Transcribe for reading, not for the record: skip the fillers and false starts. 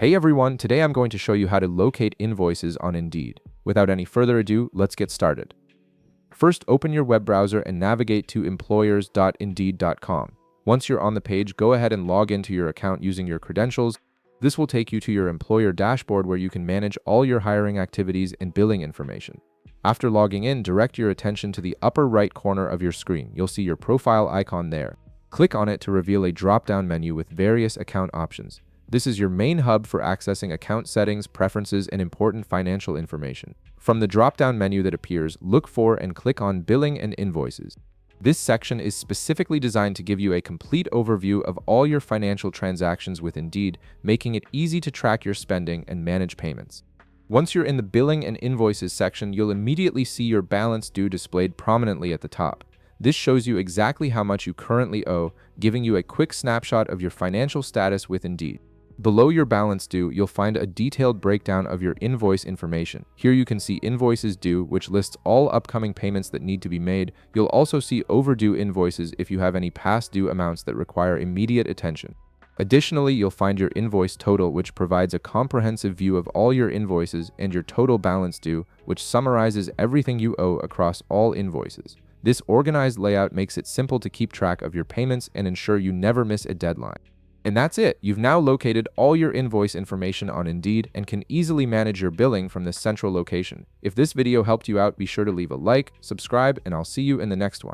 Hey everyone, today I'm going to show you how to locate invoices on Indeed. Without any further ado, let's get started. First, open your web browser and navigate to employers.indeed.com. Once you're on the page, go ahead and log into your account using your credentials. This will take you to your employer dashboard where you can manage all your hiring activities and billing information. After logging in, direct your attention to the upper right corner of your screen. You'll see your profile icon there. Click on it to reveal a drop-down menu with various account options. This is your main hub for accessing account settings, preferences, and important financial information. From the drop-down menu that appears, look for and click on Billing and Invoices. This section is specifically designed to give you a complete overview of all your financial transactions with Indeed, making it easy to track your spending and manage payments. Once you're in the Billing and Invoices section, you'll immediately see your balance due displayed prominently at the top. This shows you exactly how much you currently owe, giving you a quick snapshot of your financial status with Indeed. Below your balance due, you'll find a detailed breakdown of your invoice information. Here you can see invoices due, which lists all upcoming payments that need to be made. You'll also see overdue invoices if you have any past due amounts that require immediate attention. Additionally, you'll find your invoice total, which provides a comprehensive view of all your invoices, and your total balance due, which summarizes everything you owe across all invoices. This organized layout makes it simple to keep track of your payments and ensure you never miss a deadline. And that's it. You've now located all your invoice information on Indeed and can easily manage your billing from this central location. If this video helped you out, be sure to leave a like, subscribe, and I'll see you in the next one.